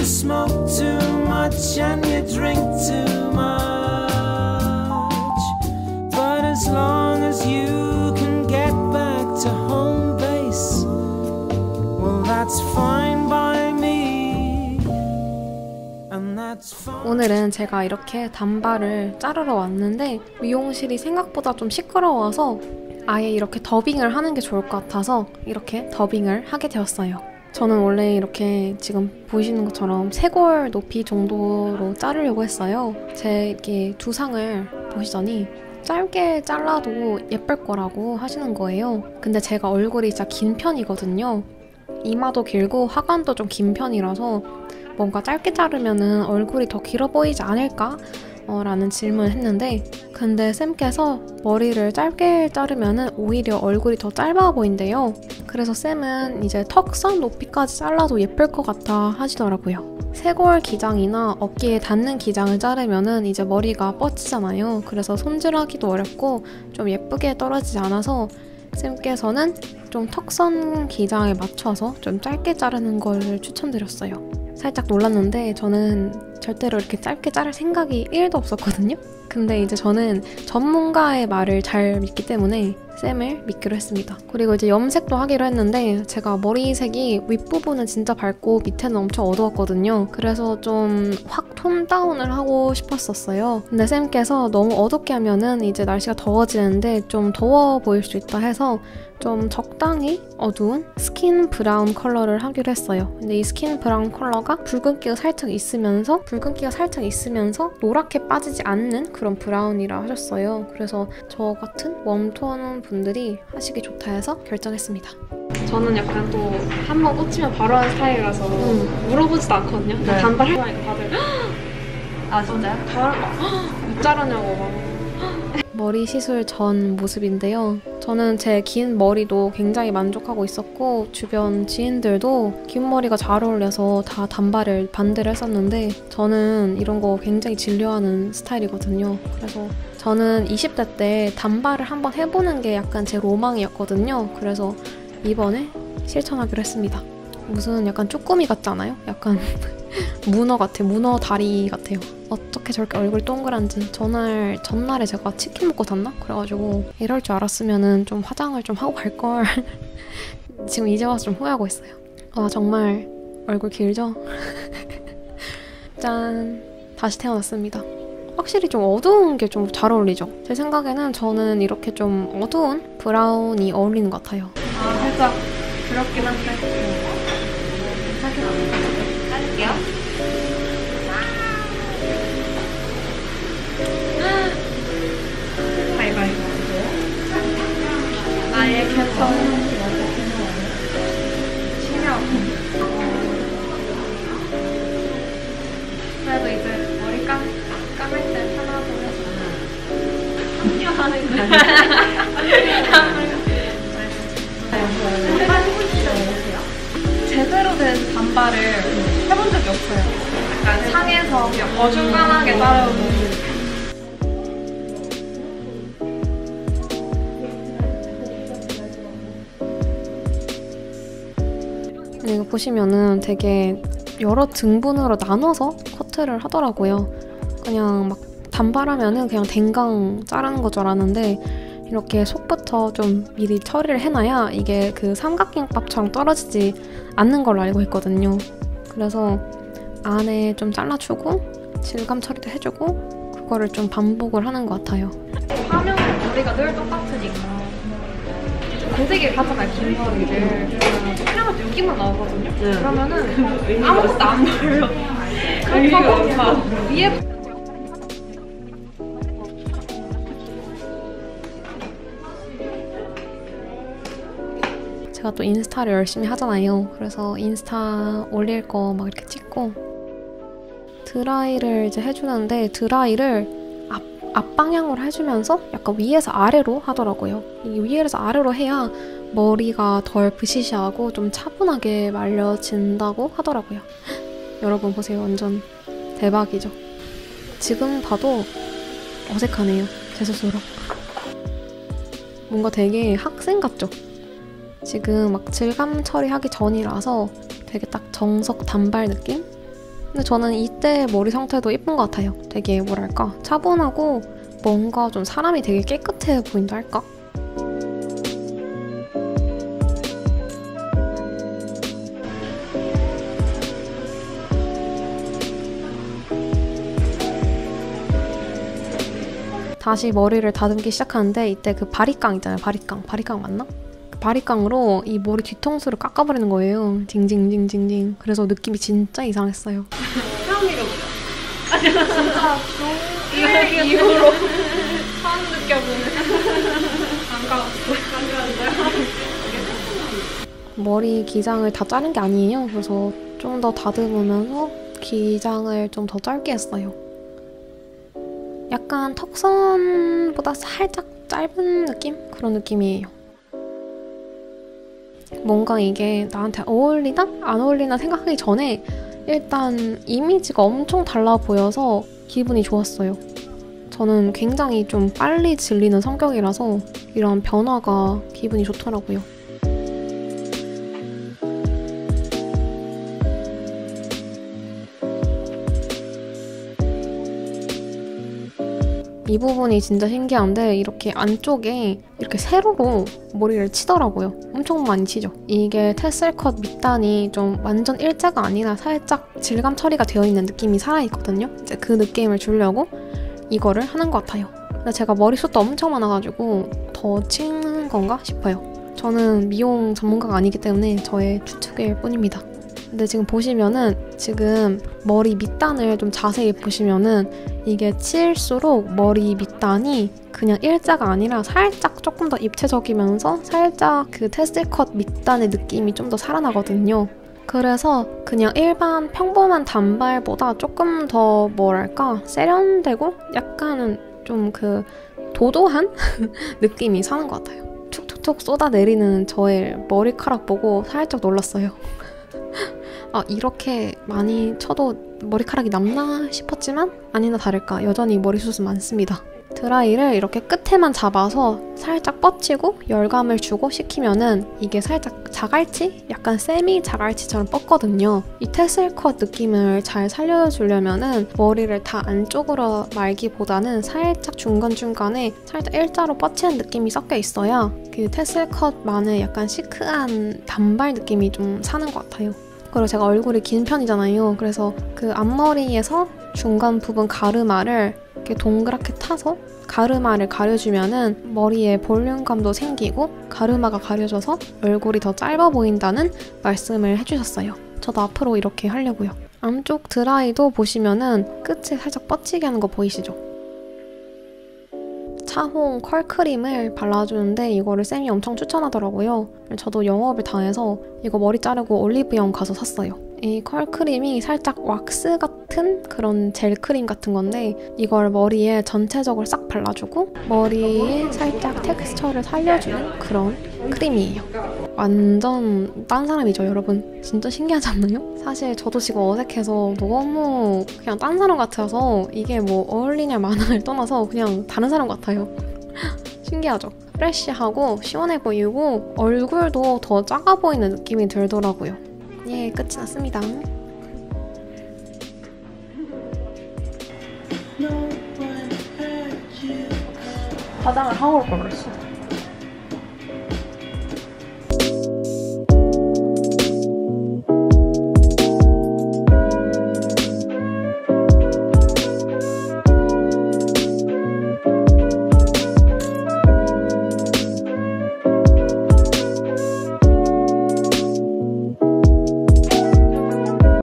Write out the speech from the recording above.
smoke too much and you drink too much. But as long as you can get back to home base, well, that's fine by me. And that's fine. 오늘은 제가 이렇게 단발을 자르러 왔는데 미용실이 생각보다 좀 시끄러워서 아예 이렇게 더빙을 하는 게 좋을 것 같아서 이렇게 더빙을 하게 되었어요. 저는 원래 이렇게 지금 보이시는 것처럼 쇄골 높이 정도로 자르려고 했어요. 제 이렇게 두상을 보시더니 짧게 잘라도 예쁠 거라고 하시는 거예요. 근데 제가 얼굴이 진짜 긴 편이거든요. 이마도 길고 하관도 좀 긴 편이라서 뭔가 짧게 자르면은 얼굴이 더 길어 보이지 않을까? 라는 질문을 했는데 근데 쌤께서 머리를 짧게 자르면은 오히려 얼굴이 더 짧아 보인대요. 그래서 쌤은 이제 턱선 높이까지 잘라도 예쁠 것 같아 하시더라고요. 쇄골 기장이나 어깨에 닿는 기장을 자르면은 이제 머리가 뻗치잖아요. 그래서 손질하기도 어렵고 좀 예쁘게 떨어지지 않아서 쌤께서는 좀 턱선 기장에 맞춰서 좀 짧게 자르는 걸 추천드렸어요. 살짝 놀랐는데 저는 절대로 이렇게 짧게 자를 생각이 1도 없었거든요. 근데 이제 저는 전문가의 말을 잘 믿기 때문에 쌤을 믿기로 했습니다. 그리고 이제 염색도 하기로 했는데 제가 머리색이 윗부분은 진짜 밝고 밑에는 엄청 어두웠거든요. 그래서 좀 확 톤 다운을 하고 싶었었어요. 근데 쌤께서 너무 어둡게 하면은 이제 날씨가 더워지는데 좀 더워 보일 수 있다 해서 좀 적당히 어두운 스킨 브라운 컬러를 하기로 했어요. 근데 이 스킨 브라운 컬러가 붉은기가 살짝 있으면서 노랗게 빠지지 않는 그런 브라운이라 하셨어요. 그래서 저 같은 웜톤 분들이 하시기 좋다 해서 결정했습니다. 저는 약간 또 한 번 꽂히면 바로 하는 스타일이라서 물어보지도 않거든요. 네. 단발 할 거니까 다들 아 진짜요? 못 자르냐고 막. 머리 시술 전 모습인데요. 저는 제 긴 머리도 굉장히 만족하고 있었고 주변 지인들도 긴 머리가 잘 어울려서 다 반대를 했었는데 저는 이런 거 굉장히 진료하는 스타일이거든요. 그래서 저는 20대 때 단발을 한번 해보는 게 약간 제 로망이었거든요. 그래서 이번에 실천하기로 했습니다. 무슨 약간 쪼꼬미 같지 않아요? 약간 문어 같아요. 문어 다리 같아요. 어떻게 저렇게 얼굴 동그란지. 전날에 제가 치킨 먹고 잤나? 그래가지고 이럴 줄 알았으면은 좀 화장을 좀 하고 갈걸. 지금 이제 와서 좀 후회하고 있어요. 와 정말 얼굴 길죠? 짠. 다시 태어났습니다. 확실히 좀 어두운 게 좀 잘 어울리죠? 제 생각에는 저는 이렇게 좀 어두운 브라운이 어울리는 것 같아요. 아 살짝 그렇긴 한데 자를게요. 가위바위보. 나의 캡처 치명. 그래도 이제 머리 감을 때 편하고 해서 합류하는 거야. 제대로 된 단발을 해본 적이 없어요. 약간 상에서 그냥 어중간하게 자르고. 이거 보시면은 되게 여러 등분으로 나눠서 커트를 하더라고요. 그냥 막 단발하면은 그냥 댕강 자르는 거 줄 알았는데 이렇게 속부터 좀 미리 처리를 해놔야 이게 그 삼각김밥처럼 떨어지지 않는 걸로 알고 있거든요. 그래서 안에 좀 잘라주고 질감 처리도 해주고 그거를 좀 반복을 하는 것 같아요. 화면은 머리가 늘 똑같으니까 고데기를 하잖아요, 긴 머리를. 그냥 여기만 나오거든요. 그러면은 아무것도 안 보여요. 그렇다고 막 위에 제가 또 인스타를 열심히 하잖아요. 그래서 인스타 올릴 거 막 이렇게 찍고 드라이를 이제 해주는데 드라이를 앞방향으로 해주면서 약간 위에서 아래로 하더라고요. 이 위에서 아래로 해야 머리가 덜 부시시하고 좀 차분하게 말려진다고 하더라고요. 여러분 보세요. 완전 대박이죠? 지금 봐도 어색하네요. 제 스스로. 뭔가 되게 학생 같죠? 지금 막 질감 처리하기 전이라서 되게 딱 정석 단발 느낌? 근데 저는 이때 머리 상태도 예쁜 것 같아요. 되게 뭐랄까 차분하고 뭔가 좀 사람이 되게 깨끗해 보인다 할까? 다시 머리를 다듬기 시작하는데 이때 그 바리깡 있잖아요. 바리깡 맞나? 그 바리깡으로 이 머리 뒤통수를 깎아버리는 거예요. 징징징징징. 그래서 느낌이 진짜 이상했어요. 처음이로 보자. 진짜 이후로 처음 느껴보는 반가웠어요. 머리 기장을 다 자른 게 아니에요. 그래서 좀 더 다듬으면서 기장을 좀 더 짧게 했어요. 약간 턱선보다 살짝 짧은 느낌? 그런 느낌이에요. 뭔가 이게 나한테 어울리나? 안 어울리나 생각하기 전에 일단 이미지가 엄청 달라 보여서 기분이 좋았어요. 저는 굉장히 좀 빨리 질리는 성격이라서 이런 변화가 기분이 좋더라고요. 이 부분이 진짜 신기한데 이렇게 안쪽에 이렇게 세로로 머리를 치더라고요. 엄청 많이 치죠. 이게 테슬컷 밑단이 좀 완전 일자가 아니라 살짝 질감 처리가 되어 있는 느낌이 살아있거든요. 이제 그 느낌을 주려고 이거를 하는 것 같아요. 근데 제가 머리숱도 엄청 많아가지고 더 치는 건가 싶어요. 저는 미용 전문가가 아니기 때문에 저의 추측일 뿐입니다. 근데 지금 보시면은 지금 머리 밑단을 좀 자세히 보시면은 이게 칠수록 머리 밑단이 그냥 일자가 아니라 살짝 조금 더 입체적이면서 살짝 그 테슬컷 밑단의 느낌이 좀 더 살아나거든요. 그래서 그냥 일반 평범한 단발보다 조금 더 뭐랄까 세련되고 약간은 좀 그 도도한 느낌이 사는 것 같아요. 툭툭툭 쏟아내리는 저의 머리카락 보고 살짝 놀랐어요. 아, 이렇게 많이 쳐도 머리카락이 남나 싶었지만 아니나 다를까 여전히 머리숱은 많습니다. 드라이를 이렇게 끝에만 잡아서 살짝 뻗치고 열감을 주고 식히면은 이게 살짝 자갈치? 약간 세미 자갈치처럼 뻗거든요. 이 테슬컷 느낌을 잘 살려주려면은 머리를 다 안쪽으로 말기보다는 살짝 중간중간에 살짝 일자로 뻗치는 느낌이 섞여 있어야 그 테슬컷만의 약간 시크한 단발 느낌이 좀 사는 것 같아요. 그리고 제가 얼굴이 긴 편이잖아요. 그래서 그 앞머리에서 중간 부분 가르마를 이렇게 동그랗게 타서 가르마를 가려주면은 머리에 볼륨감도 생기고 가르마가 가려져서 얼굴이 더 짧아 보인다는 말씀을 해주셨어요. 저도 앞으로 이렇게 하려고요. 안쪽 드라이도 보시면은 끝에 살짝 뻗치게 하는 거 보이시죠? 차홍 컬크림을 발라주는데 이거를 쌤이 엄청 추천하더라고요. 저도 영업을 다 해서 이거 머리 자르고 올리브영 가서 샀어요. 이 컬크림이 살짝 왁스 같은 그런 젤크림 같은 건데 이걸 머리에 전체적으로 싹 발라주고 머리에 살짝 텍스처를 살려주는 그런 크림이에요. 완전 딴 사람이죠, 여러분. 진짜 신기하지 않나요? 사실 저도 지금 어색해서 너무 그냥 딴 사람 같아서 이게 뭐 어울리냐 마냐를 떠나서 그냥 다른 사람 같아요. 신기하죠? 프레쉬하고 시원해 보이고 얼굴도 더 작아 보이는 느낌이 들더라고요. 예, 끝이 났습니다. 화장을 하고 올 걸 그랬어.